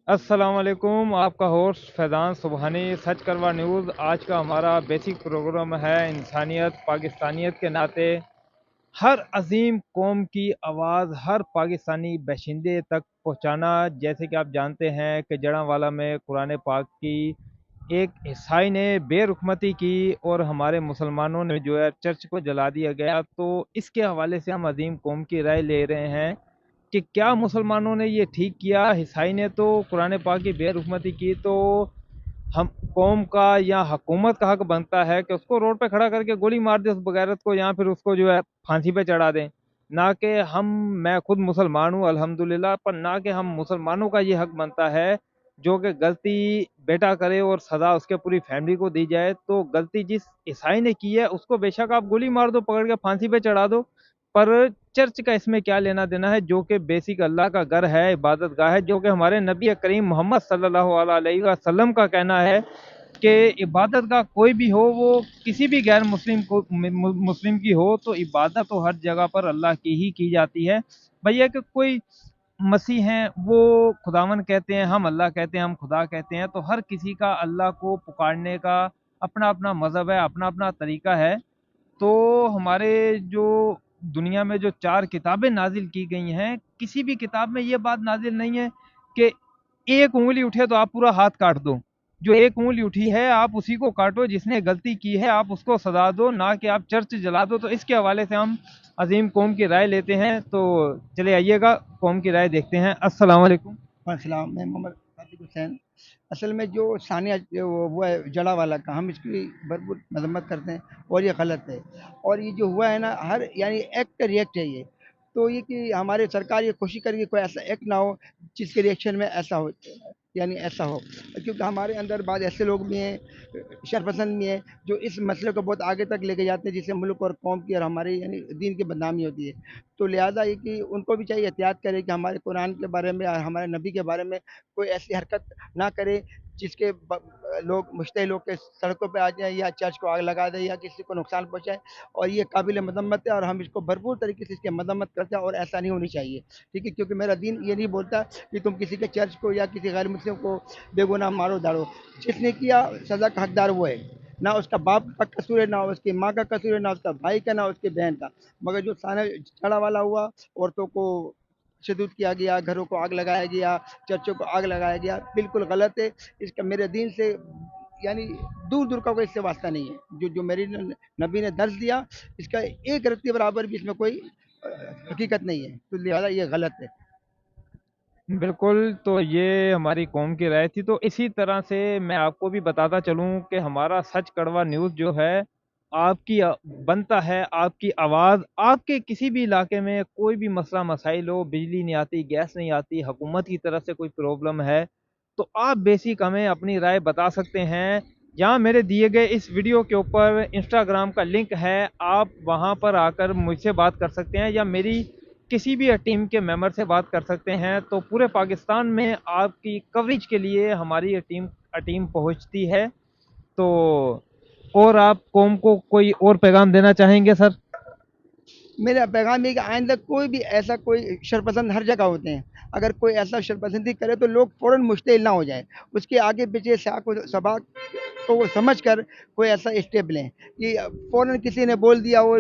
السلام علیکم، آپ کا ہوسٹ فیضان سبحانی، سچ کروا نیوز۔ آج کا ہمارا بیسک پروگرام ہے انسانیت پاکستانیت کے ناطے ہر عظیم قوم کی آواز ہر پاکستانی باشندے تک پہنچانا۔ جیسے کہ آپ جانتے ہیں کہ جڑاں میں قرآن پاک کی ایک عیسائی نے بے رحمتی کی اور ہمارے مسلمانوں نے جو ہے چرچ کو جلا دیا گیا، تو اس کے حوالے سے ہم عظیم قوم کی رائے لے رہے ہیں کہ کیا مسلمانوں نے یہ ٹھیک کیا؟ عیسائی نے تو قرآن پاک کی بے رحمتی کی، تو ہم قوم کا یا حکومت کا حق بنتا ہے کہ اس کو روڈ پہ کھڑا کر کے گولی مار دے اس بغیرت کو، یا پھر اس کو جو ہے پھانسی پہ چڑھا دیں۔ نہ کہ میں خود مسلمان ہوں الحمدللہ، پر نہ کہ ہم مسلمانوں کا یہ حق بنتا ہے جو کہ غلطی بیٹا کرے اور سزا اس کے پوری فیملی کو دی جائے، تو غلطی جس عیسائی نے کی ہے اس کو بے شک آپ گولی مار دو، پکڑ کے پھانسی پہ چڑھا دو، پر چرچ کا اس میں کیا لینا دینا ہے؟ جو کہ بیسک اللہ کا گھر ہے، عبادت گاہ ہے، جو کہ ہمارے نبی کریم محمد صلی اللہ علیہ وسلم کا کہنا ہے کہ عبادت گاہ کوئی بھی ہو، وہ کسی بھی غیر مسلم کی ہو، تو عبادت تو ہر جگہ پر اللہ کی ہی کی جاتی ہے۔ بھیا کہ کوئی مسیح ہیں وہ خداون کہتے ہیں، ہم اللہ کہتے ہیں، ہم خدا کہتے ہیں، تو ہر کسی کا اللہ کو پکارنے کا اپنا اپنا مذہب ہے، اپنا اپنا طریقہ ہے۔ تو ہمارے جو دنیا میں جو 4 کتابیں نازل کی گئی ہیں، کسی بھی کتاب میں یہ بات نازل نہیں ہے کہ ایک انگلی اٹھے تو آپ پورا ہاتھ کاٹ دو۔ جو ایک انگلی اٹھی ہے آپ اسی کو کاٹو، جس نے غلطی کی ہے آپ اس کو سزا دو، نہ کہ آپ چرچ جلا دو۔ تو اس کے حوالے سے ہم عظیم قوم کی رائے لیتے ہیں، تو چلے آئیے گا قوم کی رائے دیکھتے ہیں۔ السلام علیکم۔ السلام، میں محمد صادق حسین۔ اصل میں جو ثانیہ وہ ہے جڑا والا کا، ہم اس کی بھرپور مذمت کرتے ہیں اور یہ غلط ہے۔ اور یہ جو ہوا ہے نا، ہر یعنی ایکٹ ریئیکٹ ہے یہ، تو یہ کہ ہمارے سرکار یہ کوشش کرے کہ کوئی ایسا ایکٹ نہ ہو جس کے ریئیکشن میں ایسا ہو، یعنی ایسا ہو، کیونکہ ہمارے اندر بعض ایسے لوگ بھی ہیں، شرپسند بھی ہیں، جو اس مسئلے کو بہت آگے تک لے کے جاتے ہیں، جس سے ملک اور قوم کی اور ہمارے یعنی دین کی بدنامی ہوتی ہے۔ تو لہٰذا یہ کہ ان کو بھی چاہیے احتیاط کرے کہ ہمارے قرآن کے بارے میں اور ہمارے نبی کے بارے میں کوئی ایسی حرکت نہ کرے جس کے لوگ مشتہی لوگ کے سڑکوں پہ آ جائیں یا چرچ کو آگ لگا دیں یا کسی کو نقصان پہنچائے، اور یہ قابل مذمت ہے اور ہم اس کو بھرپور طریقے سے اس کی مذمت کرتے ہیں، اور ایسا نہیں ہونی چاہیے، ٹھیک ہے؟ کیونکہ میرا دین یہ نہیں بولتا کہ تم کسی کے چرچ کو یا کسی غیر مسلم کو بے گناہ مارو داڑو۔ جس نے کیا سزا کا حقدار وہ ہے، نہ اس کا باپ کا قصور ہے، نہ اس کی ماں کا قصور ہے، نہ اس کا بھائی کا، نہ اس کی بہن کا۔ مگر جو سانے چڑھا والا ہوا، عورتوں کو شدود کیا گیا، گھروں کو آگ لگایا گیا، چرچوں کو آگ لگایا گیا، بالکل غلط ہے۔ اس کا میرے دین سے یعنی دور دور کا کوئی اس سے واسطہ نہیں ہے۔ جو میری نبی نے درس دیا، اس کا ایک رتی برابر بھی اس میں کوئی حقیقت نہیں ہے، تو لہٰذا یہ غلط ہے۔ بالکل، تو یہ ہماری قوم کی رائے تھی۔ تو اسی طرح سے میں آپ کو بھی بتاتا چلوں کہ ہمارا سچ کڑوا نیوز جو ہے، آپ کی بنتا ہے آپ کی آواز، آپ کے کسی بھی علاقے میں کوئی بھی مسئلہ مسائل ہو، بجلی نہیں آتی، گیس نہیں آتی، حکومت کی طرف سے کوئی پرابلم ہے، تو آپ بیسک ہمیں اپنی رائے بتا سکتے ہیں۔ یہاں میرے دیے گئے اس ویڈیو کے اوپر انسٹاگرام کا لنک ہے، آپ وہاں پر آ کر مجھ سے بات کر سکتے ہیں یا میری کسی بھی ٹیم کے ممبر سے بات کر سکتے ہیں۔ تو پورے پاکستان میں آپ کی کوریج کے لیے ہماری ٹیم پہنچتی ہے۔ تو اور آپ قوم کو کوئی اور پیغام دینا چاہیں گے سر؟ میرا پیغام یہ کہ آئندہ کوئی بھی ایسا کوئی شرپسند ہر جگہ ہوتے ہیں، اگر کوئی ایسا شرپسندی کرے تو لوگ فوراً مشتعل نہ ہو جائیں، اس کے آگے پیچھے سیاق و سباق کو وہ سمجھ کر کوئی ایسا اسٹیپ لیں کہ فوراً کسی نے بول دیا وہ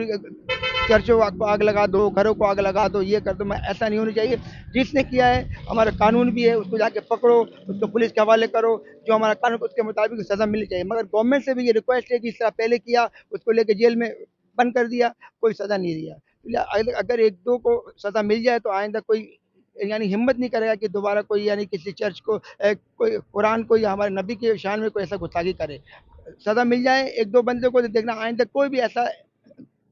چرچوں کو آگ لگا دو، گھروں کو آگ لگا دو، یہ کر دو، میں ایسا نہیں ہونی چاہیے۔ جس نے کیا ہے ہمارا قانون بھی ہے، اس کو جا کے پکڑو، اس کو پولیس کے حوالے کرو، جو ہمارا قانون اس کے مطابق سزا ملنی چاہیے۔ مگر گورنمنٹ سے بھی یہ ریکویسٹ ہے کہ اس طرح پہلے کیا اس کو لے کے جیل میں بند کر دیا، کوئی سزا نہیں دیا۔ اگر ایک دو کو سزا مل جائے تو آئندہ کوئی یعنی ہمت نہیں کرے گا کہ دوبارہ کوئی یعنی کسی چرچ کو کوئی قرآن کو یا ہمارے نبی کے شان میں کوئی ایسا گستاخی کرے۔ سزا مل جائے ایک دو بندے کو تو دیکھنا آئندہ کوئی بھی ایسا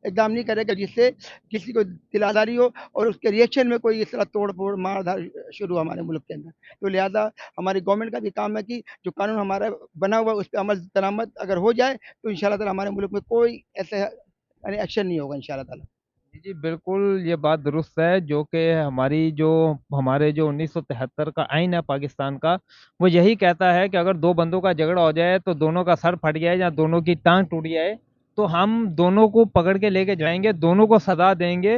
اقدام نہیں کرے گا جس سے کسی کو دل آزاری ہو اور اس کے ریئیکشن میں کوئی اس طرح توڑ پھوڑ مار دھاڑ شروع ہو ہمارے ملک کے اندر۔ تو لہٰذا ہماری گورنمنٹ کا بھی کام ہے کہ جو قانون ہمارا بنا ہوا اس پہ عمل درآمد اگر ہو جائے تو ان شاء اللہ تعالیٰ ہمارے ملک میں کوئی ایسے یعنی ایکشن نہیں ہوگا ان شاء اللہ تعالیٰ۔ جی جی بالکل، یہ بات درست ہے، جو کہ ہمارے جو 1973 کا آئین ہے پاکستان کا، وہ یہی کہتا ہے کہ اگر دو بندوں کا جھگڑا ہو جائے تو دونوں کا سر پھٹ جائے یا دونوں کی ٹانگ ٹوٹ جائے، تو ہم دونوں کو پکڑ کے لے کے جائیں گے، دونوں کو سزا دیں گے۔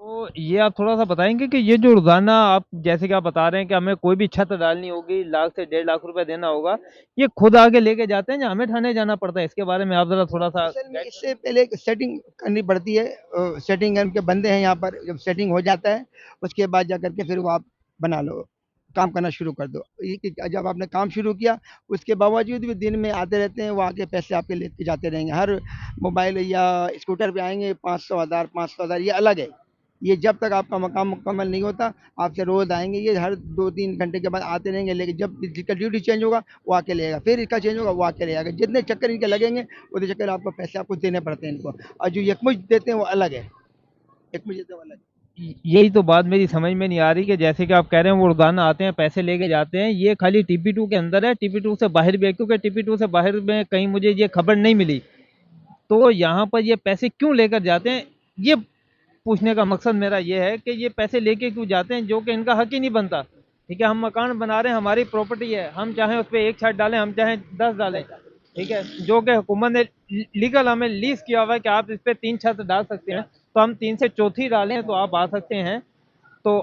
تو یہ آپ تھوڑا سا بتائیں گے کہ یہ جو روزانہ آپ جیسے کہ آپ بتا رہے ہیں کہ ہمیں کوئی بھی چھت ڈالنی ہوگی 1 لاکھ سے 1.5 لاکھ روپے دینا ہوگا، یہ خود آگے لے کے جاتے ہیں یا ہمیں ٹھانے جانا پڑتا ہے؟ اس کے بارے میں آپ ذرا تھوڑا سا اصل میں گائڈ اس کریں۔ سے پہلے ایک سیٹنگ کرنی پڑتی ہے، سیٹنگ ان کے بندے ہیں یہاں پر، جب سیٹنگ ہو جاتا ہے اس کے بعد جا کر کے پھر وہ آپ بنا لو، کام کرنا شروع کر دو. یہ کہ جب آپ نے کام شروع کیا اس کے باوجود بھی دن میں آتے رہتے ہیں، وہ آگے پیسے آپ کے لے کے جاتے رہیں گے. ہر موبائل یا اسکوٹر پہ آئیں گے 500 ہزار 500 ہزار، یہ الگ ہے. یہ جب تک آپ کا مقام مکمل نہیں ہوتا آپ سے روز آئیں گے، یہ ہر 2 3 گھنٹے کے بعد آتے رہیں گے، لیکن جب جس کا ڈیوٹی چینج ہوگا وہ آ کے لے گا، پھر اس کا چینج ہوگا وہ آ کے لے گا. جتنے چکر ان کے لگیں گے اتنے چکر آپ کو پیسے آپ کو دینے پڑتے ہیں ان کو. اور جو یکمجھ دیتے ہیں وہ الگ ہے، یکمجھ دیتے ہیں وہ الگ ہے. یہی تو بات میری سمجھ میں نہیں آ رہی کہ جیسے کہ آپ کہہ رہے ہیں وہ روزانہ آتے ہیں پیسے لے کے جاتے ہیں، یہ خالی TP2 کے اندر ہے، TP2 سے باہر بھی ہے؟ کیونکہ TP2 سے باہر میں کہیں مجھے یہ خبر نہیں ملی. تو یہاں پر یہ پیسے کیوں لے کر جاتے ہیں؟ یہ پوچھنے کا مقصد میرا یہ ہے کہ یہ پیسے لے کے کیوں جاتے ہیں جو کہ ان کا حق ہی نہیں بنتا. ٹھیک ہے، ہم مکان بنا رہے ہیں، ہماری پراپرٹی ہے، ہم چاہیں اس پہ 1 چھت ڈالیں، ہم چاہیں 10 ڈالیں. ٹھیک ہے، جو کہ حکومت نے لیگل ہمیں لیز کیا ہوا ہے کہ آپ اس پہ 3 چھت ڈال سکتے ہیں، تو ہم 3 سے چوتھی ڈالیں تو آپ آ سکتے ہیں. تو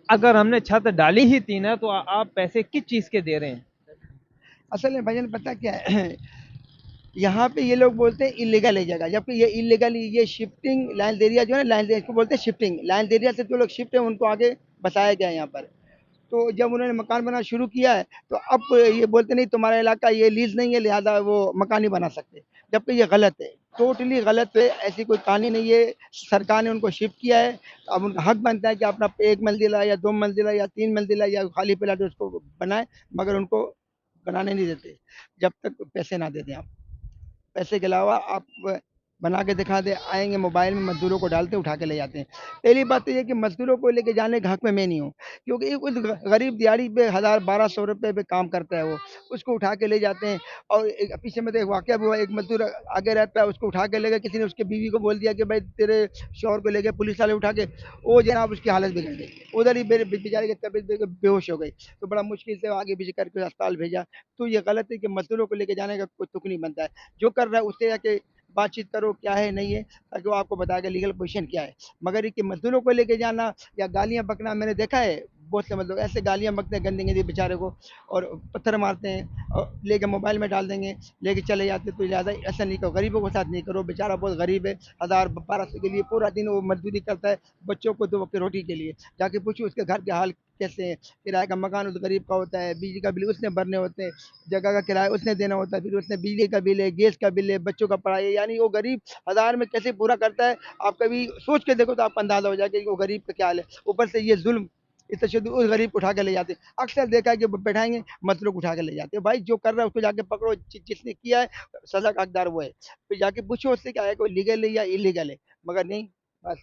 اگر ہم نے چھت ڈالی ہی 3 ہے تو آپ پیسے کس چیز کے دے رہے ہیں؟ اصل میں بھجن پتہ کیا ہے، یہاں پہ یہ لوگ بولتے ہیں انلیگل ہے جگہ، جبکہ یہ انلیگل، یہ شفٹنگ لائن ایریا جو ہے نا، لائن اس کو بولتے ہیں شفٹنگ. لائن ایریا سے جو لوگ شفٹ ہیں ان کو آگے بسایا گیا ہے یہاں پر. تو جب انہوں نے مکان بنانا شروع کیا ہے تو اب یہ بولتے نہیں تمہارا علاقہ یہ لیز نہیں ہے لہذا وہ مکان نہیں بنا سکتے، جبکہ یہ غلط ہے، ٹوٹلی غلط ہے. ایسی کوئی کہانی نہیں ہے. سرکار نے ان کو شفٹ کیا ہے، اب ان کا حق بنتا ہے کہ اپنا 1 منزلہ یا 2 منزلہ یا 3 منزلہ یا خالی پلاٹ اس کو بنائے، مگر ان کو بنانے نہیں دیتے جب تک پیسے نہ دے دیں. آپ پیسے کے علاوہ آپ بنا کے دکھا دیں، آئیں گے موبائل میں مزدوروں کو ڈالتے اٹھا کے لے جاتے ہیں. پہلی بات تو یہ کہ مزدوروں کو لے کے جانے کے حق میں نہیں ہوں، کیونکہ ایک غریب دیہڑی پہ 1000 1200 روپے پہ کام کرتا ہے، وہ اس کو اٹھا کے لے جاتے ہیں. اور پیچھے میں تو ایک واقعہ بھی ہوا، ایک مزدور آگے رہتا ہے، اس کو اٹھا کے لے گئے، کسی نے اس کی بیوی کو بول دیا کہ بھائی تیرے شوہر کو لے گئے، پولیس والے اٹھا کے، وہ جناب اس کی حالت بگڑ گئی، ادھر ہی بیچارے کی طبیعت بے ہوش ہو گئی. تو بڑا مشکل سے آگے پیچھے کر کے اسپتال بھیجا. تو یہ غلط ہے کہ مزدوروں کو لے کے جانے کا کوئی تک نہیں بنتا ہے. جو کر رہا ہے اس سے جا کے بات چیت کرو کیا ہے نہیں ہے، تاکہ وہ آپ کو بتائے گا لیگل پوزیشن کیا ہے. مگر یہ کہ مزدوروں کو لے کے جانا یا گالیاں بکنا، میں نے دیکھا ہے بہت سے مزدور ایسے گالیاں بکتے ہیں گندی گندی بیچارے کو، اور پتھر مارتے ہیں اور لے کے موبائل میں ڈال دیں گے، لے کے چلے جاتے. تو زیادہ ایسا نہیں کرو، غریبوں کے ساتھ نہیں کرو. بیچارہ بہت غریب ہے، 1000 1200 کے لیے پورا دن وہ مزدوری کرتا ہے بچوں کو 2 وقت روٹی کے لیے. جا کے پوچھو اس کے گھر کے حال کیسے ہیں. کرایہ کا مکان اس غریب کا ہوتا ہے، بجلی کا بل اس نے بھرنے ہوتے ہیں، جگہ کا کرایہ اس نے دینا ہوتا ہے، پھر اس نے بجلی کا بل ہے، گیس کا بل ہے، بچوں کا پڑھائی ہے. یعنی وہ غریب 1000 میں کیسے پورا کرتا ہے، آپ کبھی سوچ کے دیکھو تو آپ کو اندازہ ہو جائے کہ وہ غریب کا کیا حال ہے. اوپر سے یہ ظلم، اس تشدد اس غریب کو اٹھا کے لے جاتے ہیں. اکثر دیکھا ہے کہ وہ بیٹھائیں گے مزدوروں کو اٹھا کے لے جاتے ہیں. بھائی جو کر رہا ہے اس کو جا کے پکڑو، جس نے کیا ہے سزا کا حقدار وہ ہے. پھر جا کے پوچھو اس سے کیا ہے کوئی لیگل ہے یا انلیگل ہے، مگر نہیں، بس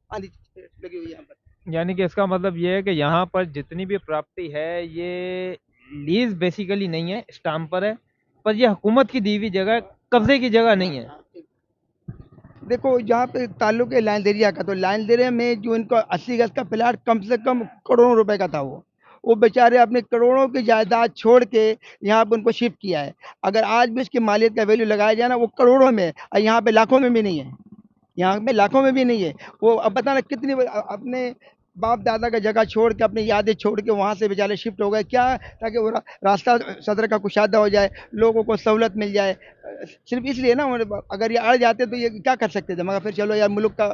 آندھی لگی ہوئی ہے یہاں پر. یعنی کہ اس کا مطلب یہ ہے کہ یہاں پر جتنی بھی پراپرٹی ہے یہ لیز بیسیکلی نہیں ہے، اسٹامپ پر ہے، پر یہ حکومت کی دی ہوئی جگہ ہے، قبضے کی جگہ نہیں ہے. دیکھو جہاں پہ تعلق ہے لائن دریا کا، تو لائن دریا میں جو ان کا 80 گز کا پلاٹ کم سے کم کروڑوں روپے کا تھا، وہ بیچارے اپنے کروڑوں کی جائیداد چھوڑ کے یہاں پہ ان کو شفٹ کیا ہے. اگر آج بھی اس کی مالیت کا ویلیو لگایا جائے نا، وہ کروڑوں میں ہے، اور یہاں پہ لاکھوں میں بھی نہیں ہے، یہاں پہ لاکھوں میں بھی نہیں ہے. وہ اب بتانا کتنی اپنے باپ دادا کا جگہ چھوڑ کے اپنی یادیں چھوڑ کے وہاں سے بیچارے شفٹ ہو گئے. کیا؟ تاکہ وہ راستہ صدر کا کشادہ ہو جائے، لوگوں کو سہولت مل جائے. صرف اس لیے نا، اگر یہ اڑ جاتے تو یہ کیا کر سکتے تھے. مگر پھر چلو یار، ملک کا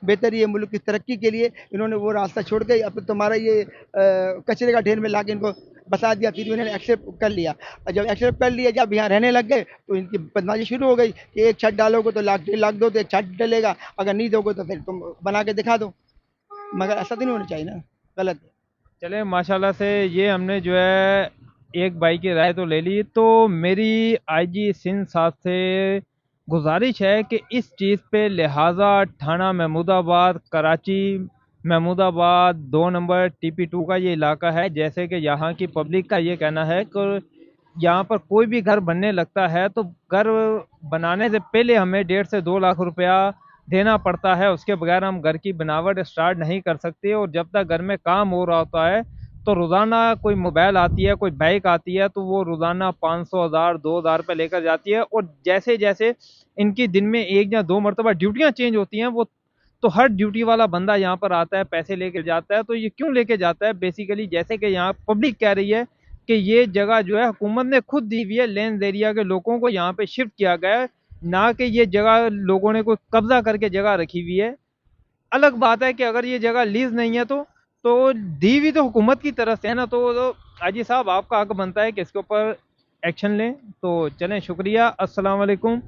بہتری ہے، ملک کی ترقی کے لیے انہوں نے وہ راستہ چھوڑ کے اب تمہارا یہ کچرے کا ڈھیر میں لا کے ان کو بتا دیا. پھر انہوں نے ایکسیپٹ کر لیا، اور جب ایکسیپٹ کر لیا، جب یہاں رہنے لگ گئے تو ان کی بدماشی شروع ہو گئی کہ 1 چھت ڈالو گے تو 1 لاکھ 1.5 لاکھ دو تو 1 چھت ڈلے گا، اگر نہیں دو گے تو پھر تم بنا کے دکھا دو. مگر ایسا تو نہیں ہونا چاہیے نا، غلط ہے. چلے ماشاءاللہ سے یہ ہم نے جو ہے ایک بھائی کی رائے تو لے لی. تو میری IG سندھ صاحب سے گزارش ہے کہ اس چیز پہ لہٰذا تھانہ محمود آباد، کراچی محمود آباد 2 نمبر TP2 کا یہ علاقہ ہے، جیسے کہ یہاں کی پبلک کا یہ کہنا ہے کہ یہاں پر کوئی بھی گھر بننے لگتا ہے تو گھر بنانے سے پہلے ہمیں 1.5 سے 2 لاکھ روپیہ دینا پڑتا ہے، اس کے بغیر ہم گھر کی بناوٹ اسٹارٹ نہیں کر سکتے. اور جب تک گھر میں کام ہو رہا ہوتا ہے تو روزانہ کوئی موبائل آتی ہے، کوئی بائک آتی ہے، تو وہ روزانہ 500 1000 2000 روپے لے کر جاتی ہے. اور جیسے جیسے ان کی دن میں 1 یا 2 مرتبہ ڈیوٹیاں چینج ہوتی ہیں، وہ تو ہر ڈیوٹی والا بندہ یہاں پر آتا ہے، پیسے لے کے جاتا ہے. تو یہ کیوں لے کے جاتا ہے؟ بیسیکلی جیسے کہ یہاں پبلک کہہ رہی ہے کہ یہ جگہ جو ہے حکومت نے خود دی ہوئی ہے، لینڈ ایریا کے لوگوں کو یہاں پہ شفٹ کیا گیا ہے، نہ کہ یہ جگہ لوگوں نے کوئی قبضہ کر کے جگہ رکھی ہوئی ہے. الگ بات ہے کہ اگر یہ جگہ لیز نہیں ہے تو دی ہوئی تو حکومت کی طرف سے ہے نا. تو حاجی صاحب آپ کا حق بنتا ہے کہ اس کے اوپر ایکشن لیں. تو چلیں، شکریہ، السلام علیکم.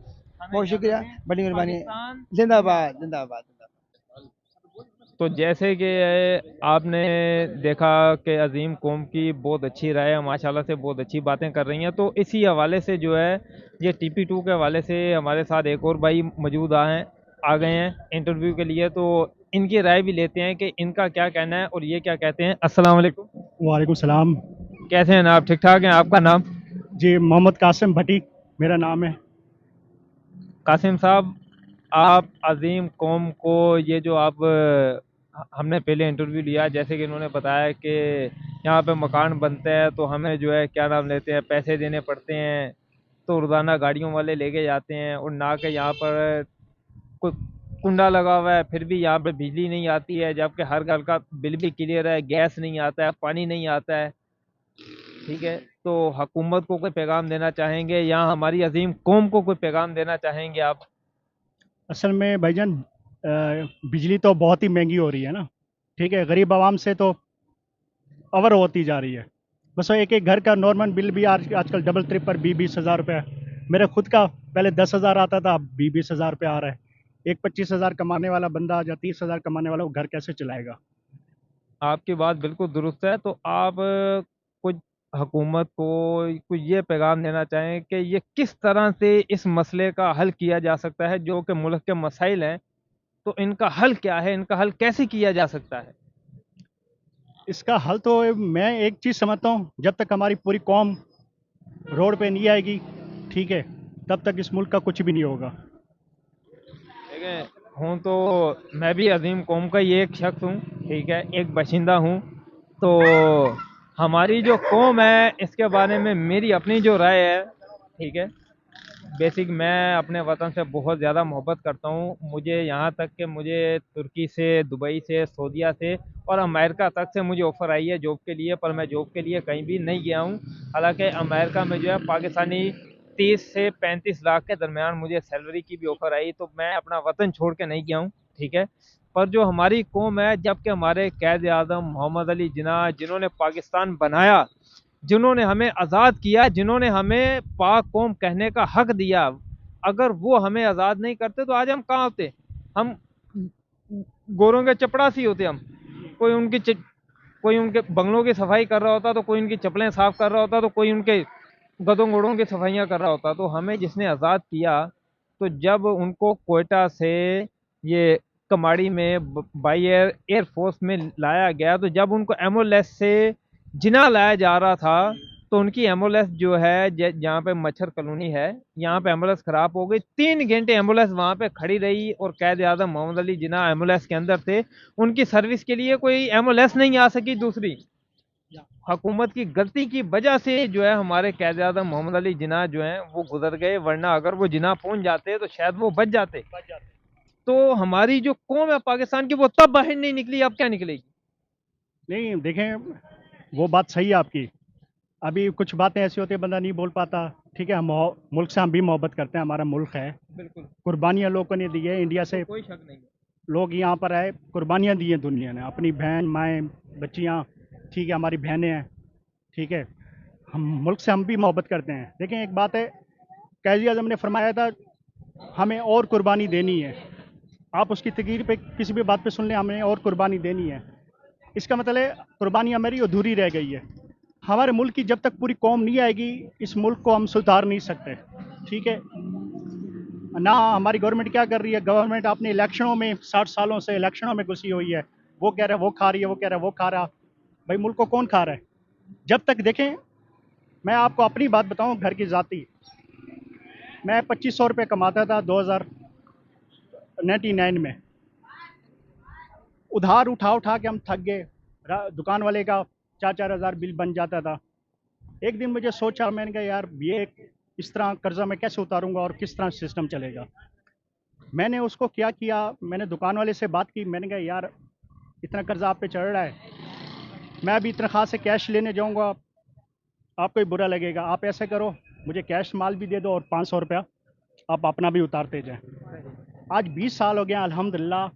بہت شکریہ، بڑی مہربانی. پاکستان زندہ آباد، زندہ آباد، زندہ آباد. تو جیسے کہ آپ نے دیکھا کہ عظیم قوم کی بہت اچھی رائے ہے، ماشاءاللہ سے بہت اچھی باتیں کر رہی ہیں. تو اسی حوالے سے جو ہے یہ TP2 کے حوالے سے ہمارے ساتھ ایک اور بھائی موجود آ گئے ہیں انٹرویو کے لیے. تو ان کی رائے بھی لیتے ہیں کہ ان کا کیا کہنا ہے اور یہ کیا کہتے ہیں. السلام علیکم. وعلیکم السلام. کیسے ہیں آپ؟ ٹھیک ٹھاک ہیں؟ آپ کا نام؟ جی محمد قاسم بھٹی میرا نام ہے. قاسم صاحب، آپ عظیم قوم کو یہ جو آپ ہم نے پہلے انٹرویو لیا، جیسے کہ انہوں نے بتایا کہ یہاں پہ مکان بنتا ہے تو ہمیں جو ہے کیا نام لیتے ہیں، پیسے دینے پڑتے ہیں، تو روزانہ گاڑیوں والے لے کے جاتے ہیں، اور نہ کہ یہاں پر کوئی کنڈا لگا ہوا ہے، پھر بھی یہاں پہ بجلی نہیں آتی ہے، جبکہ ہر گھر کا بل بھی کلیئر ہے، گیس نہیں آتا ہے، پانی نہیں آتا ہے. ٹھیک ہے، تو حکومت کو کوئی پیغام دینا چاہیں گے یا ہماری عظیم قوم کو کوئی پیغام دینا چاہیں گے آپ؟ اصل میں بھائی جان بجلی تو بہت ہی مہنگی ہو رہی ہے نا. ٹھیک ہے، غریب عوام سے تو اوور ہوتی جا رہی ہے. بس ایک ایک گھر کا نارمل بل بھی آج کل ڈبل ٹرپل 20,000 روپے. میرے خود کا پہلے 10,000 آتا تھا، اب 20,000 روپے آ رہا ہے. ایک 25,000 کمانے والا بندہ یا 30,000 کمانے والا وہ گھر کیسے چلائے گا؟ آپ کی بات بالکل درست ہے. تو آپ کچھ حکومت کو کچھ یہ پیغام دینا چاہیں کہ یہ کس طرح سے اس مسئلے کا حل کیا جا سکتا ہے، جو کہ ملک کے مسائل ہیں، تو ان کا حل کیا ہے، ان کا حل کیسے کیا جا سکتا ہے؟ اس کا حل تو میں ایک چیز سمجھتا ہوں، جب تک ہماری پوری قوم روڈ پہ نہیں آئے گی، ٹھیک ہے، تب تک اس ملک کا کچھ بھی نہیں ہوگا. دیکھیں، ہوں تو میں بھی عظیم قوم کا یہ ایک شخص ہوں، ٹھیک ہے، ایک باشندہ ہوں. تو ہماری جو قوم ہے اس کے بارے میں میری اپنی جو رائے ہے، ٹھیک ہے، بیسک میں اپنے وطن سے بہت زیادہ محبت کرتا ہوں. مجھے یہاں تک کہ مجھے ترکی سے، دبئی سے، سعودیہ سے اور امریکہ تک سے مجھے آفر آئی ہے جاب کے لیے، پر میں جاب کے لیے کہیں بھی نہیں گیا ہوں. حالانکہ امریکہ میں جو ہے پاکستانی 30 سے 35 لاکھ کے درمیان مجھے سیلری کی بھی آفر آئی، تو میں اپنا وطن چھوڑ کے نہیں گیا ہوں. ٹھیک ہے، پر جو ہماری قوم ہے، جب کہ ہمارے قائد اعظم محمد علی جناح، جنہوں نے پاکستان بنایا، جنہوں نے ہمیں آزاد کیا، جنہوں نے ہمیں پاک قوم کہنے کا حق دیا، اگر وہ ہمیں آزاد نہیں کرتے تو آج ہم کہاں ہوتے؟ ہم گوروں کے چپڑاسی ہوتے. ہم کوئی ان کے بنگلوں کی صفائی کر رہا ہوتا، تو کوئی ان کی چپلیں صاف کر رہا ہوتا، تو کوئی ان کے گدوں گھوڑوں کی صفائیاں کر رہا ہوتا. تو ہمیں جس نے آزاد کیا، تو جب ان کو کوئٹہ سے یہ کماڑی میں بائی ایئر فورس میں لایا گیا، تو جب ان کو ایمبولینس سے جناح لایا جا رہا تھا، تو ان کی ایمبولینس جو ہے جہاں پہ مچھر کالونی ہے، یہاں پہ ایمبولینس خراب ہو گئی. 3 گھنٹے ایمبولینس وہاں پہ کھڑی رہی، اور قائد اعظم محمد علی جناح ایمبولینس کے اندر تھے. ان کی سروس کے لیے کوئی ایمبولینس نہیں آ سکی. دوسری حکومت کی غلطی کی وجہ سے جو ہے ہمارے قائد اعظم محمد علی جناح جو ہیں وہ گزر گئے، ورنہ اگر وہ جناح پہنچ جاتے تو شاید وہ بچ جاتے. تو ہماری جو قوم ہے پاکستان کی، وہ تب باہر نہیں نکلی، اب کیا نکلے گی؟ نہیں دیکھیں، وہ بات صحیح ہے آپ کی. ابھی کچھ باتیں ایسی ہوتی ہیں بندہ نہیں بول پاتا. ٹھیک ہے، ہم ملک سے ہم بھی محبت کرتے ہیں، ہمارا ملک ہے، بالکل، قربانیاں لوگوں نے دی ہے. انڈیا سے کوئی شک نہیں ہے. لوگ یہاں پر آئے، قربانیاں دی ہیں دنیا نے، اپنی بہن مائیں بچیاں. ٹھیک ہے، ہماری بہنیں ہیں. ٹھیک ہے، ہم ملک سے ہم بھی محبت کرتے ہیں. لیکن ایک بات ہے، قائد اعظم نے فرمایا تھا ہمیں اور قربانی دینی ہے. آپ اس کی تقریر پہ کسی بھی بات پہ سن لیں، ہمیں اور قربانی دینی ہے. اس کا مطلب ہے قربانی ہماری ادھوری رہ گئی ہے. ہمارے ملک کی جب تک پوری قوم نہیں آئے گی، اس ملک کو ہم سدھار نہیں سکتے. ٹھیک ہے، نہ ہماری گورنمنٹ کیا کر رہی ہے. گورنمنٹ اپنے الیکشنوں میں 60 سالوں سے الیکشنوں میں گھسی ہوئی ہے. وہ کہہ رہا ہے وہ کھا رہی ہے، وہ کہہ رہا ہے وہ کھا رہا. بھائی ملک کو کون کھا رہا ہے؟ جب تک دیکھیں، میں آپ کو اپنی بات بتاؤں گھر کی ذاتی. میں 2500 روپے کماتا تھا 2099 میں. ادھار اٹھا کے ہم تھک گئے. دکان والے کا 4,000 بل بن جاتا تھا. ایک دن مجھے سوچا، میں نے کہا یار یہ اس طرح قرضہ میں کیسے اتاروں گا اور کس طرح سسٹم چلے گا. میں نے اس کو کیا کیا، میں نے دکان والے سے بات کی، میں نے کہا یار اتنا قرضہ آپ پہ چڑھ رہا ہے، میں ابھی تنخواہ سے کیش لینے جاؤں گا، آپ کو ہی برا لگے گا، آپ ایسے کرو مجھے کیش مال بھی دے دو اور 500 روپیہ آپ اپنا بھی اتارتے جائیں۔ آج 20 سال ہو گیا الحمدللہ،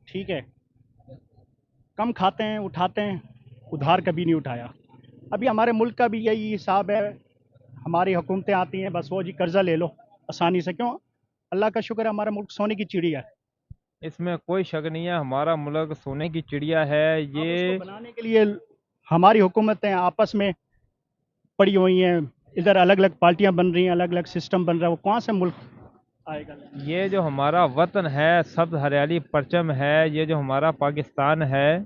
ٹھیک ہے، کم کھاتے ہیں اٹھاتے ہیں، ادھار کبھی نہیں اٹھایا۔ ابھی ہمارے ملک کا بھی یہی حساب ہے، ہماری حکومتیں آتی ہیں بس وہ جی قرضہ لے لو آسانی سے، کیوں؟ اللہ کا شکر ہے ہمارا ملک سونے کی چڑی ہے۔ اس میں کوئی شک نہیں ہے، ہمارا ملک سونے کی چڑیا ہے۔ اب اس کو یہ بنانے کے لیے ہماری حکومتیں آپس میں پڑی ہوئی ہیں، ادھر الگ الگ پارٹیاں بن رہی ہیں، الگ الگ سسٹم بن رہا ہے، وہ کہاں سے ملک آئے گا؟ یہ جو ہمارا وطن ہے، سبز ہریالی پرچم ہے، یہ جو ہمارا پاکستان ہے،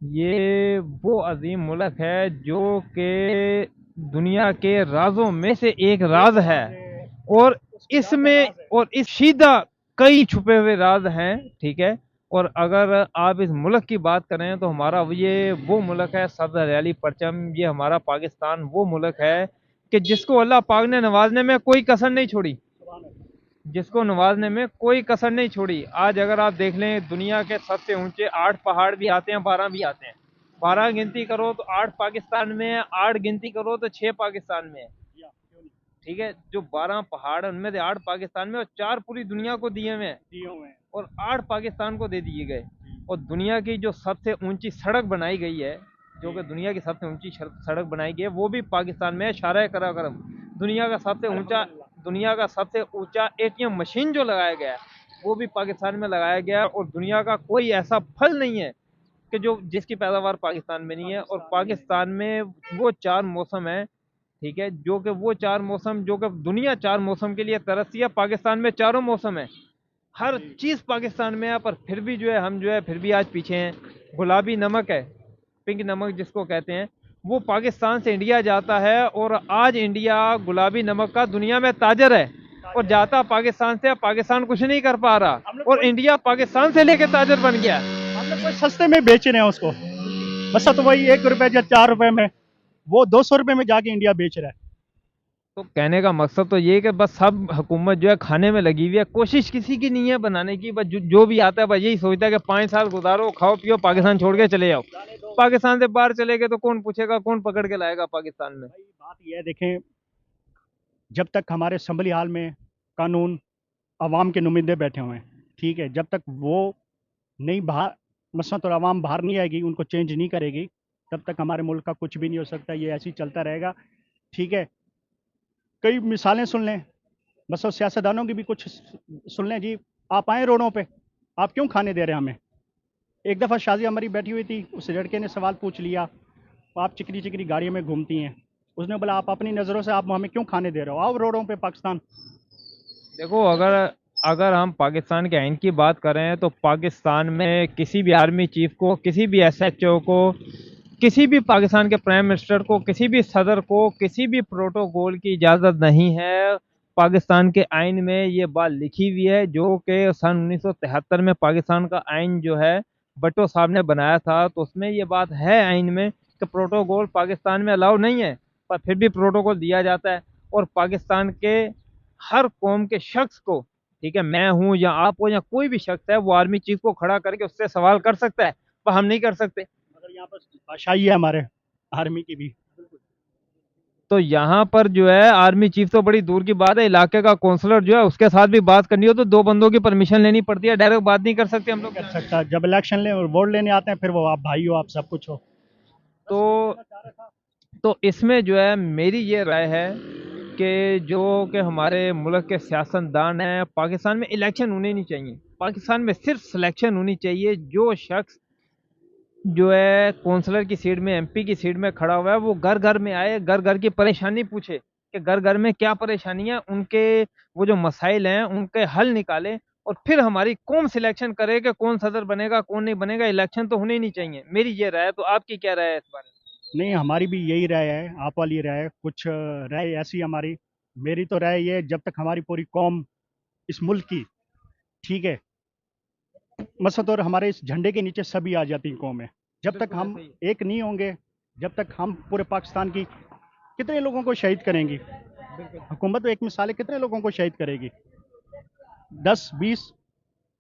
یہ وہ عظیم ملک ہے جو کہ دنیا کے رازوں میں سے ایک راز ہے، اور اس میں اور اس شیدہ کئی چھپے ہوئے راز ہیں، ٹھیک ہے۔ اور اگر آپ اس ملک کی بات کریں تو ہمارا یہ وہ ملک ہے سبز ہریالی پرچم، یہ ہمارا پاکستان وہ ملک ہے کہ جس کو اللہ پاک نے نوازنے میں کوئی کسر نہیں چھوڑی، جس کو نوازنے میں کوئی کسر نہیں چھوڑی۔ آج اگر آپ دیکھ لیں دنیا کے سب سے اونچے 8 پہاڑ بھی آتے ہیں، 12 بھی آتے ہیں، 12 گنتی کرو تو 8 پاکستان میں ہے، 8 گنتی کرو تو 6 پاکستان میں ہے، ٹھیک ہے۔ جو 12 پہاڑ ان میں سے 8 پاکستان میں اور 4 پوری دنیا کو دیے ہوئے ہیں اور 8 پاکستان کو دے دیے گئے۔ اور دنیا کی جو سب سے اونچی سڑک بنائی گئی ہے، جو کہ دنیا کی سب سے اونچی سڑک بنائی گئی ہے، وہ بھی پاکستان میں ہے، شارع کرا کرم۔ دنیا کا سب سے اونچا ATM مشین جو لگایا گیا ہے وہ بھی پاکستان میں لگایا گیا ہے، اور دنیا کا کوئی ایسا پھل نہیں ہے کہ جس کی پیداوار پاکستان میں نہیں ہے۔ اور پاکستان میں وہ 4 موسم ہیں، ٹھیک ہے، جو کہ وہ 4 موسم جو کہ دنیا 4 موسم کے لیے ترسی ہے، پاکستان میں چاروں موسم ہیں، ہر چیز پاکستان میں ہے، پر پھر بھی جو ہے ہم جو ہے پھر بھی آج پیچھے ہیں۔ گلابی نمک ہے، پنک نمک جس کو کہتے ہیں، وہ پاکستان سے انڈیا جاتا ہے، اور آج انڈیا گلابی نمک کا دنیا میں تاجر ہے، اور جاتا پاکستان سے، پاکستان کچھ نہیں کر پا رہا، اور انڈیا پاکستان سے لے کے تاجر بن گیا۔ ہم لوگ کوئی سستے میں بیچ رہے ہیں اس کو، بس تو وہی 1 روپے یا 4 روپے میں، وہ 200 روپے میں جا کے انڈیا بیچ رہا ہے۔ تو کہنے کا مقصد تو یہ کہ بس سب حکومت جو ہے کھانے میں لگی ہوئی ہے، کوشش کسی کی نہیں ہے بنانے کی، بس جو بھی آتا ہے بس یہی سوچتا ہے کہ 5 سال گزارو، کھاؤ پیو، پاکستان چھوڑ کے چلے جاؤ۔ پاکستان سے باہر چلے گئے تو کون پوچھے گا، کون پکڑ کے لائے گا پاکستان میں؟ بھائی بات یہ ہے، دیکھیں جب تک ہمارے اسمبلی ہال میں قانون عوام کے نمائندے بیٹھے ہوئے ہیں، ٹھیک ہے، جب تک وہ نہیں باہر مسلط اور عوام باہر نہیں آئے گی، ان کو چینج نہیں کرے گی، تب تک ہمارے ملک کا کچھ بھی نہیں ہو سکتا، یہ ایسے ہی چلتا رہے گا، ٹھیک ہے۔ کئی مثالیں سن لیں، بس وہ سیاستدانوں کی بھی کچھ سن لیں جی، آپ آئیں روڈوں پہ، آپ کیوں کھانے دے رہے ہیں ہمیں؟ ایک دفعہ شازیہ ہماری بیٹھی ہوئی تھی، اس لڑکے نے سوال پوچھ لیا، آپ چکری چکری گاڑیوں میں گھومتی ہیں، اس نے بولا آپ اپنی نظروں سے آپ ہمیں کیوں کھانے دے رہے ہو، آؤ روڈوں پہ پاکستان۔ دیکھو، اگر ہم پاکستان کے آئین کی بات کریں تو پاکستان میں کسی بھی آرمی چیف کو، کسی بھی SHO کو، کسی بھی پاکستان کے پرائم منسٹر کو، کسی بھی صدر کو کسی بھی پروٹوکول کی اجازت نہیں ہے۔ پاکستان کے آئین میں یہ بات لکھی ہوئی ہے، جو کہ سن 1973 میں پاکستان کا آئین جو ہے بٹو صاحب نے بنایا تھا، تو اس میں یہ بات ہے آئین میں کہ پروٹوکول پاکستان میں الاؤ نہیں ہے، پر پھر بھی پروٹوکول دیا جاتا ہے، اور پاکستان کے ہر قوم کے شخص کو، ٹھیک ہے، میں ہوں یا آپ ہو یا کوئی بھی شخص ہے، وہ آرمی چیف کو کھڑا کر کے اس سے سوال کر سکتا ہے، پر ہم نہیں کر سکتے۔ مگر یہاں پر بادشاہی ہے ہمارے آرمی کی بھی۔ تو یہاں پر جو ہے آرمی چیف تو بڑی دور کی بات ہے، علاقے کا کونسلر جو ہے اس کے ساتھ بھی بات کرنی ہو تو 2 بندوں کی پرمیشن لینی پڑتی ہے، ڈائریکٹ بات نہیں کر سکتے ہم لوگ۔ کر سکتا جب الیکشن لیں اور ووٹ لینے آتے ہیں، پھر وہ آپ بھائی ہو، آپ سب کچھ ہو۔ تو تو اس میں جو ہے میری یہ رائے ہے کہ جو کہ ہمارے ملک کے سیاستدان ہیں، پاکستان میں الیکشن ہونے نہیں چاہیے، پاکستان میں صرف سلیکشن ہونی چاہیے، جو شخص جو ہے کونسلر کی سیٹ میں، MP کی سیٹ میں کھڑا ہوا ہے، وہ گھر گھر میں آئے، گھر گھر کی پریشانی پوچھے کہ گھر گھر میں کیا پریشانی ہے، ان کے وہ جو مسائل ہیں ان کے حل نکالے، اور پھر ہماری قوم سلیکشن کرے کہ کون صدر بنے گا کون نہیں بنے گا۔ الیکشن تو ہونے ہی نہیں چاہیے، میری یہ رائے ہے۔ تو آپ کی کیا رائے ہے اس بارے میں؟ نہیں، ہماری بھی یہی رائے ہے، آپ والی رائے، کچھ رائے ایسی ہماری، میری تو رائے یہ ہے جب تک ہماری پوری قوم اس ملک کی، ٹھیک ہے، مسعود اور ہمارے اس جھنڈے کے نیچے سبھی آ جاتی ہیں قومیں، جب تک ہم ایک نہیں ہوں گے، جب تک ہم پورے پاکستان کی کتنے لوگوں کو شہید کریں گی حکومت، ایک مثال ہے، کتنے لوگوں کو شہید کرے گی، 10 20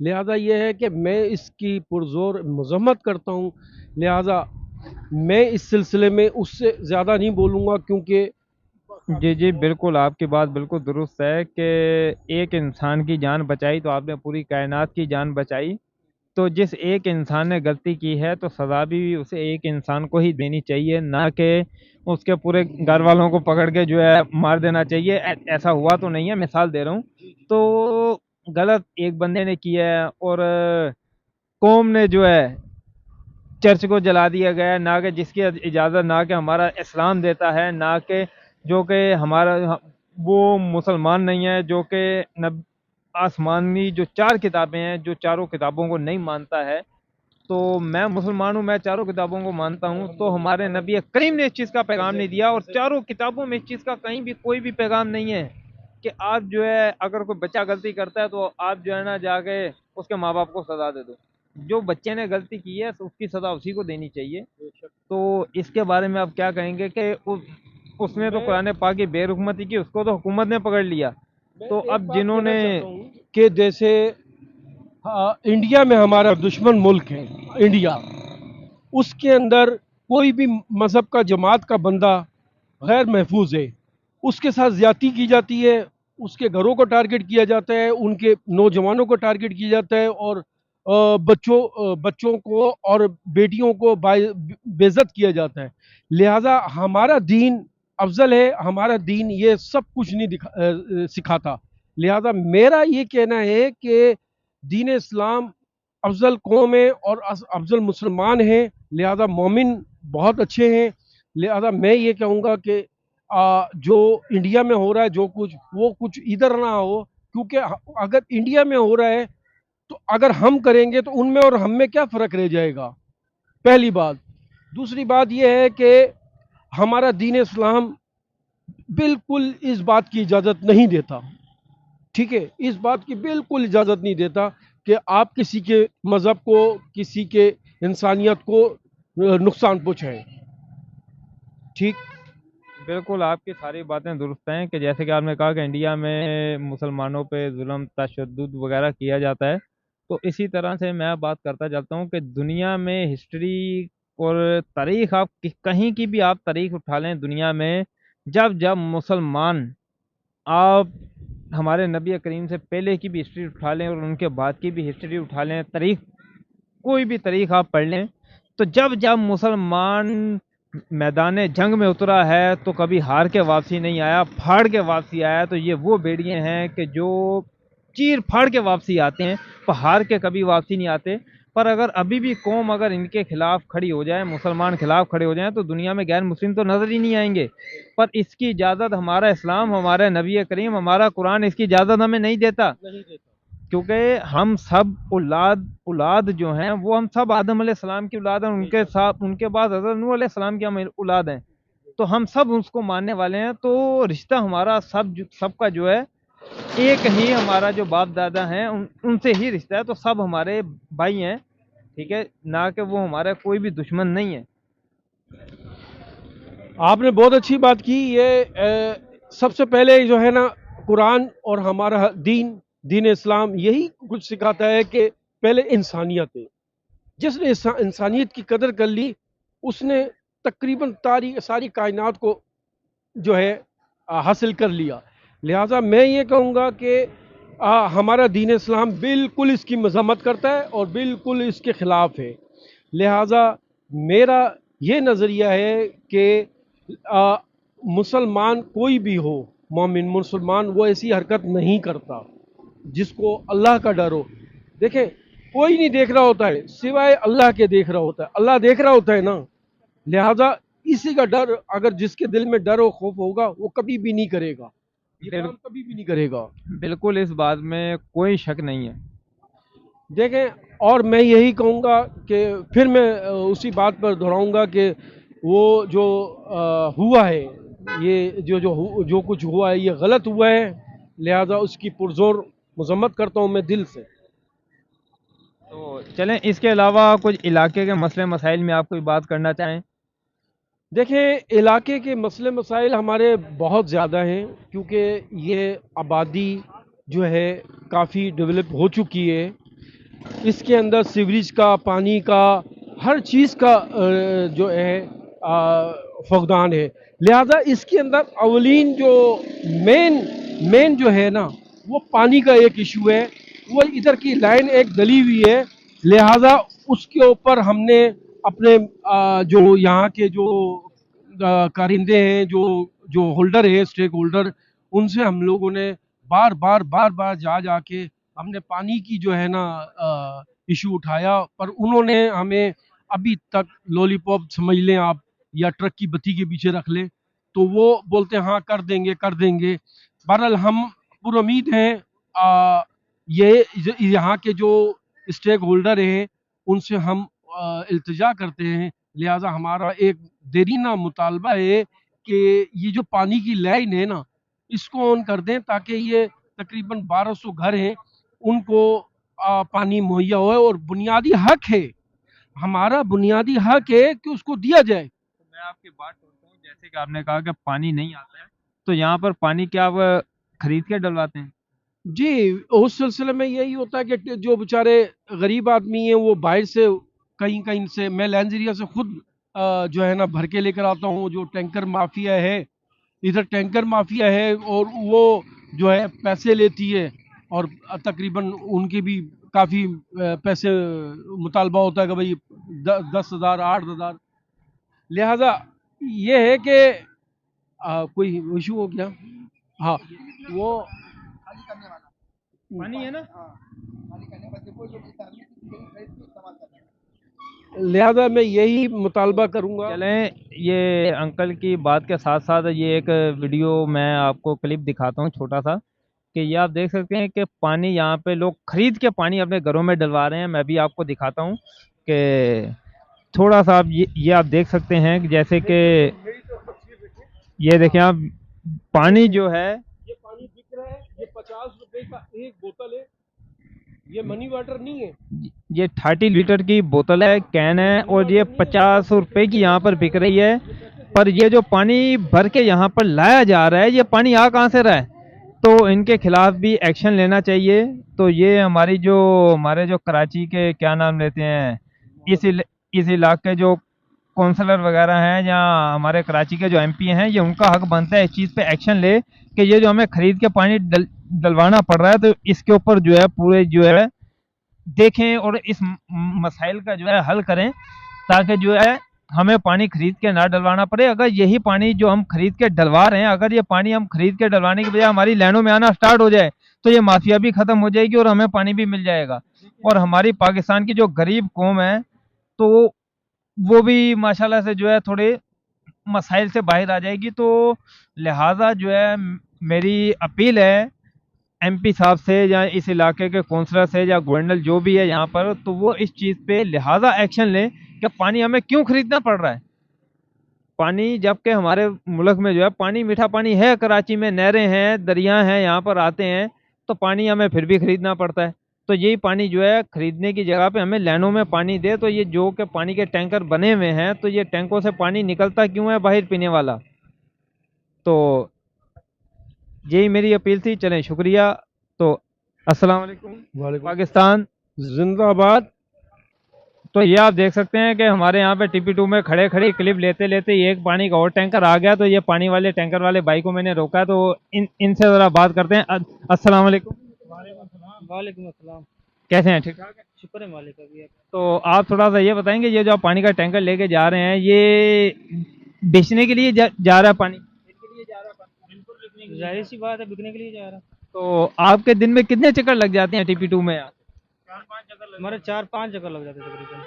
لہٰذا یہ ہے کہ میں اس کی پرزور مذمت کرتا ہوں. لہٰذا میں اس سلسلے میں اس سے زیادہ نہیں بولوں گا، کیونکہ جی جی بالکل، آپ کی بات بالکل درست ہے کہ ایک انسان کی جان بچائی تو آپ نے پوری کائنات کی جان بچائی. تو جس ایک انسان نے غلطی کی ہے تو سزا بھی اسے ایک انسان کو ہی دینی چاہیے، نہ کہ اس کے پورے گھر والوں کو پکڑ کے جو ہے مار دینا چاہیے. ایسا ہوا تو نہیں ہے، مثال دے رہا ہوں. تو غلط ایک بندے نے کیا ہے اور قوم نے جو ہے چرچ کو جلا دیا گیا ہے، نہ کہ جس کی اجازت نہ کہ ہمارا اسلام دیتا ہے، نہ کہ جو کہ ہمارا وہ مسلمان نہیں ہے جو کہ آسمانی جو 4 کتابیں ہیں، جو چاروں کتابوں کو نہیں مانتا ہے. تو میں مسلمان ہوں، میں چاروں کتابوں کو مانتا ہوں. تو ہمارے نبی کریم نے اس چیز کا پیغام نہیں دیا، اور چاروں کتابوں میں اس چیز کا کہیں بھی کوئی بھی پیغام نہیں ہے کہ آپ جو ہے اگر کوئی بچہ غلطی کرتا ہے تو آپ جو ہے نا جا کے اس کے ماں باپ کو سزا دے دو. جو بچے نے غلطی کی ہے اس کی سزا اسی کو دینی چاہیے. تو اس کے بارے میں آپ کیا کہیں گے کہ اس نے تو قرآن پاک کی بے رحمتی کی، اس کو تو حکومت نے پکڑ لیا. تو اب جنہوں نے کہ جیسے انڈیا میں ہمارا دشمن ملک ہے انڈیا، اس کے اندر کوئی بھی مذہب کا جماعت کا بندہ غیر محفوظ ہے، اس کے ساتھ زیادتی کی جاتی ہے، اس کے گھروں کو ٹارگٹ کیا جاتا ہے، ان کے نوجوانوں کو ٹارگٹ کیا جاتا ہے، اور بچوں کو اور بیٹیوں کو بے عزت کیا جاتا ہے. لہٰذا ہمارا دین افضل ہے، ہمارا دین یہ سب کچھ نہیں سکھاتا. لہٰذا میرا یہ کہنا ہے کہ دین اسلام افضل قوم ہے اور افضل مسلمان ہیں. لہذا مومن بہت اچھے ہیں. لہذا میں یہ کہوں گا کہ جو انڈیا میں ہو رہا ہے جو کچھ، وہ کچھ ادھر نہ ہو، کیونکہ اگر انڈیا میں ہو رہا ہے تو اگر ہم کریں گے تو ان میں اور ہم میں کیا فرق رہ جائے گا، پہلی بات. دوسری بات یہ ہے کہ ہمارا دین اسلام بالکل اس بات کی اجازت نہیں دیتا، ٹھیک ہے، اس بات کی بالکل اجازت نہیں دیتا کہ آپ کسی کے مذہب کو، کسی کے انسانیت کو نقصان پہنچائیں. ٹھیک. بالکل آپ کی ساری باتیں درست ہیں کہ جیسے کہ آپ نے کہا کہ انڈیا میں مسلمانوں پہ ظلم تشدد وغیرہ کیا جاتا ہے. تو اسی طرح سے میں بات کرتا چلتا ہوں کہ دنیا میں ہسٹری اور تاریخ، آپ کہیں کی بھی آپ تاریخ اٹھا لیں دنیا میں، جب جب مسلمان، آپ ہمارے نبی کریم سے پہلے کی بھی ہسٹری اٹھا لیں اور ان کے بعد کی بھی ہسٹری اٹھا لیں، تاریخ کوئی بھی تاریخ آپ پڑھ لیں، تو جب جب مسلمان میدان جنگ میں اترا ہے تو کبھی ہار کے واپسی نہیں آیا، پھاڑ کے واپسی آیا. تو یہ وہ بیڑیے ہیں کہ جو چیر پھاڑ کے واپسی آتے ہیں، ہار کے کبھی واپسی نہیں آتے. پر اگر ابھی بھی قوم اگر ان کے خلاف کھڑی ہو جائے، مسلمان خلاف کھڑے ہو جائیں، تو دنیا میں غیر مسلم تو نظر ہی نہیں آئیں گے. پر اس کی اجازت ہمارا اسلام، ہمارے نبی کریم، ہمارا قرآن اس کی اجازت ہمیں نہیں دیتا. کیونکہ ہم سب اولاد جو ہیں وہ ہم سب آدم علیہ السلام کی اولاد ہیں، ان کے بعد حضرت نوح علیہ السلام کی ہم اولاد ہیں. تو ہم سب اس کو ماننے والے ہیں. تو رشتہ ہمارا سب کا جو ہے ایک ہی، ہمارا جو باپ دادا ہیں ان سے ہی رشتہ ہے. تو سب ہمارے بھائی ہیں، ٹھیک ہے، نہ کہ وہ ہمارا کوئی بھی دشمن نہیں ہے. آپ نے بہت اچھی بات کی. یہ سب سے پہلے جو ہے نا قرآن اور ہمارا دین اسلام یہی کچھ سکھاتا ہے کہ پہلے انسانیت ہے. جس نے انسانیت کی قدر کر لی، اس نے تقریباً ساری کائنات کو جو ہے حاصل کر لیا. لہٰذا میں یہ کہوں گا کہ ہمارا دین اسلام بالکل اس کی مذمت کرتا ہے اور بالکل اس کے خلاف ہے. لہٰذا میرا یہ نظریہ ہے کہ مسلمان کوئی بھی ہو، مومن مسلمان، وہ ایسی حرکت نہیں کرتا جس کو اللہ کا ڈر ہو. دیکھیں، کوئی نہیں دیکھ رہا ہوتا ہے سوائے اللہ کے، دیکھ رہا ہوتا ہے، اللہ دیکھ رہا ہوتا ہے نا. لہذا اسی کا ڈر، اگر جس کے دل میں ڈر و خوف ہوگا وہ کبھی بھی نہیں کرے گا، یہ کام کبھی بھی نہیں کرے گا. بالکل اس بات میں کوئی شک نہیں ہے. دیکھیں، اور میں یہی کہوں گا کہ پھر میں اسی بات پر دہراؤں گا کہ وہ جو ہوا ہے، یہ جو کچھ ہوا ہے یہ غلط ہوا ہے. لہذا اس کی پرزور مذمت کرتا ہوں میں دل سے. تو چلیں اس کے علاوہ کچھ علاقے کے مسئلے مسائل میں آپ کوئی بات کرنا چاہیں؟ دیکھیں، علاقے کے مسئلے مسائل ہمارے بہت زیادہ ہیں، کیونکہ یہ آبادی جو ہے کافی ڈیولپ ہو چکی ہے. اس کے اندر سیوریج کا، پانی کا، ہر چیز کا جو ہے فقدان ہے. لہذا اس کے اندر اولین جو مین جو ہے نا وہ پانی کا ایک ایشو ہے. وہ ادھر کی لائن ایک گلی ہوئی ہے، لہذا اس کے اوپر ہم نے اپنے جو یہاں کے جو کارندے ہیں، جو ہولڈر ہے، اسٹیک ہولڈر، ان سے ہم لوگوں نے بار بار جا کے ہم نے پانی کی جو ہے نا ایشو اٹھایا، پر انہوں نے ہمیں ابھی تک لولی پاپ سمجھ لیں آپ، یا ٹرک کی بتی کے پیچھے رکھ لیں، تو وہ بولتے ہیں ہاں کر دیں گے. بہرحال ہم پر امید ہیں یہ یہاں کے جو اسٹیک ہولڈر ہیں ان سے ہم التجا کرتے ہیں. لہذا ہمارا ایک دیرینہ مطالبہ ہے کہ یہ جو پانی کی لائن ہے نا اس کو آن کر دیں، تاکہ یہ تقریباً 1200 گھر ہیں ان کو پانی مہیا ہوئے، اور بنیادی حق ہے، ہمارا بنیادی حق ہے کہ اس کو دیا جائے. میں آپ کی بات سنتا ہوں، جیسے کہ آپ نے کہا کہ پانی نہیں آتا ہے، تو یہاں پر پانی کیا آپ خرید کے ڈلواتے ہیں؟ جی، اس سلسلے میں یہی ہوتا ہے کہ جو بیچارے غریب آدمی ہیں وہ باہر سے کہیں سے، میں لینزیریا سے خود جو ہے نا بھر کے لے کر آتا ہوں. جو ٹینکر مافیا ہے ادھر، ٹینکر مافیا ہے، اور وہ جو ہے پیسے لیتی ہے، اور تقریباً ان کے بھی کافی پیسے مطالبہ ہوتا ہے کہ بھائی 10,000 8,000. لہذا یہ ہے کہ کوئی ایشو ہو گیا. ہاں وہ پانی ہے نا. لہذا میں یہی مطالبہ کروں گا. چلیں، یہ انکل کی بات کے ساتھ ساتھ یہ ایک ویڈیو میں آپ کو کلپ دکھاتا ہوں چھوٹا سا، کہ یہ آپ دیکھ سکتے ہیں کہ پانی یہاں پہ لوگ خرید کے پانی اپنے گھروں میں ڈلوا رہے ہیں. میں بھی آپ کو دکھاتا ہوں کہ تھوڑا سا آپ یہ آپ دیکھ سکتے ہیں کہ جیسے کہ یہ دیکھیں آپ، پانی جو ہے یہ پانی بک رہا ہے، یہ 50 روپے کا ایک بوتل ہے، یہ منی واٹر نہیں ہے. یہ 30 لیٹر کی بوتل ہے، کین ہے، اور یہ 50 روپے کی یہاں پر بک رہی ہے. پر یہ جو پانی بھر کے یہاں پر لایا جا رہا ہے، یہ پانی آ کہاں سے رہا ہے؟ تو ان کے خلاف بھی ایکشن لینا چاہیے. تو یہ ہمارے جو کراچی کے کیا نام لیتے ہیں، اس علاقے جو کونسلر وغیرہ ہیں یا ہمارے کراچی کے جو ایم پی ہیں، یہ ان کا حق بنتا ہے اس چیز پہ ایکشن لے کہ یہ جو ہمیں خرید کے پانی ڈلوانا پڑ رہا ہے، تو اس کے اوپر جو ہے پورے جو ہے دیکھیں اور اس مسائل کا جو ہے حل کریں، تاکہ جو ہے ہمیں پانی خرید کے نہ ڈلوانا پڑے. اگر یہی پانی جو ہم خرید کے ڈلوا رہے ہیں، اگر یہ پانی ہم خرید کے ڈلوانے کی بجائے ہماری لینوں میں آنا سٹارٹ ہو جائے، تو یہ مافیا بھی ختم ہو جائے گی اور ہمیں پانی بھی مل جائے گا. اور ہماری پاکستان کی جو غریب قوم ہے تو وہ بھی ماشاءاللہ سے جو ہے تھوڑے مسائل سے باہر آ جائے گی. تو لہٰذا جو ہے میری اپیل ہے ایم پی صاحب سے یا اس علاقے کے کونسلر سے یا گورنر جو بھی ہے یہاں پر، تو وہ اس چیز پہ لہٰذا ایکشن لیں کہ پانی ہمیں کیوں خریدنا پڑ رہا ہے. پانی جبکہ ہمارے ملک میں جو ہے پانی میٹھا پانی ہے، کراچی میں نہریں ہیں، دریا ہیں، یہاں پر آتے ہیں، تو پانی ہمیں پھر بھی خریدنا پڑتا ہے. تو یہی پانی جو ہے خریدنے کی جگہ پہ ہمیں لینوں میں پانی دے. تو یہ جو کہ پانی کے ٹینکر بنے ہوئے ہیں، تو یہ ٹینکوں سے پانی نکلتا کیوں ہے باہر پینے والا؟ تو یہی میری اپیل تھی. چلیں، شکریہ. تو السلام علیکم پاکستان زندہ آباد. تو یہ آپ دیکھ سکتے ہیں کہ ہمارے یہاں پہ TP2 میں کھڑی کلپ لیتے یہ ایک پانی کا اور ٹینکر آ گیا. تو یہ پانی والے ٹینکر والے بھائی کو میں نے روکا، تو ان سے ذرا بات کرتے ہیں. السلام علیکم. وعلیکم السلام. کیسے ہیں؟ ٹھیک ٹھاک؟ شکر ہے مالک کا بھی. تو آپ تھوڑا سا یہ بتائیں گے، یہ جو آپ پانی کا ٹینکر لے کے جا رہے ہیں، یہ بیچنے کے لیے جا رہا ہے پانی؟ ظاہر سی بات ہے، بکنے کے لیے جا رہا. تو آپ کے دن میں کتنے چکر لگ جاتے ہیں TP2 میں؟ ہمارے 4-5 چکر لگ جاتے تقریباً.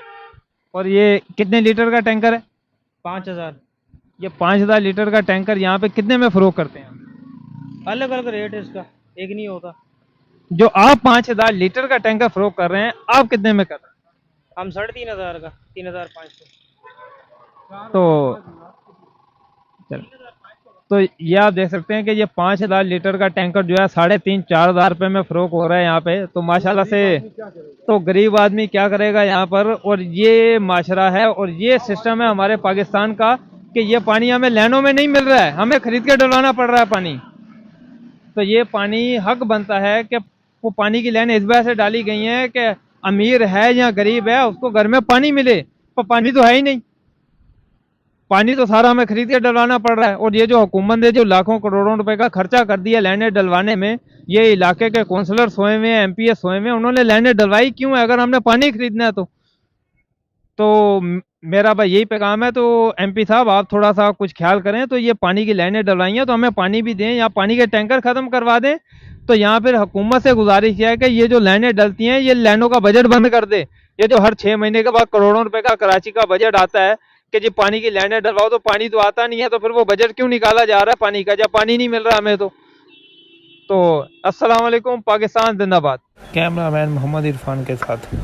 اور یہ کتنے لیٹر کا ٹینکر ہے؟ 5,000. یہ 5,000 لیٹر کا ٹینکر یہاں پہ کتنے میں فروخت کرتے ہیں؟ الگ الگ ریٹ ہے اس کا، ایک نہیں ہوتا. جو آپ 5,000 لیٹر کا ٹینکر فروخت کر رہے ہیں، آپ کتنے میں کر رہے ہیں؟ ہم 3,500 کا، 3,500. تو یہ آپ دیکھ سکتے ہیں کہ یہ 5,000 لیٹر کا ٹینکر جو ہے 3,500-4,000 روپے میں فروخت ہو رہا ہے یہاں پہ. تو ماشاءاللہ سے تو غریب آدمی کیا کرے گا یہاں پر. اور یہ معاشرہ ہے اور یہ سسٹم ہے ہمارے پاکستان کا کہ یہ پانی ہمیں لینوں میں نہیں مل رہا ہے، ہمیں خرید کے ڈلوانا پڑ رہا ہے پانی. تو یہ پانی حق بنتا ہے کہ وہ پانی کی لین اس وجہ سے ڈالی گئی ہیں کہ امیر ہے یا غریب ہے اس کو گھر میں پانی ملے، پر پانی تو ہے ہی نہیں، پانی تو سارا ہمیں خرید کے ڈلوانا پڑ رہا ہے. اور یہ جو حکومت نے جو لاکھوں کروڑوں روپے کا خرچہ کر دیا لائنیں ڈلوانے میں، یہ علاقے کے کونسلر سوئے ہوئے ہیں، ایم پی ایس سوئے ہوئے ہیں، انہوں نے لائنیں ڈلوائی کیوں ہے اگر ہم نے پانی خریدنا ہے تو میرا بھائی یہی پیغام ہے. تو ایم پی صاحب آپ تھوڑا سا کچھ خیال کریں، تو یہ پانی کی لائنیں ڈلوائی ہیں تو ہمیں پانی بھی دیں یا پانی کے ٹینکر ختم کروا دیں. تو یہاں پھر حکومت سے گزارش ہے کہ یہ جو لائنیں ڈلتی ہیں یہ لائنوں کا بجٹ بند کر دے. یہ جو ہر 6 مہینے کے بعد کروڑوں روپے کا کراچی کا بجٹ آتا ہے کہ جی پانی کی لائنیں ڈلواؤ، تو پانی تو آتا نہیں ہے، تو پھر وہ بجٹ کیوں نکالا جا رہا ہے پانی کا جب پانی نہیں مل رہا ہمیں تو السلام علیکم، پاکستان زندہ باد. کیمرہ مین محمد عرفان کے ساتھ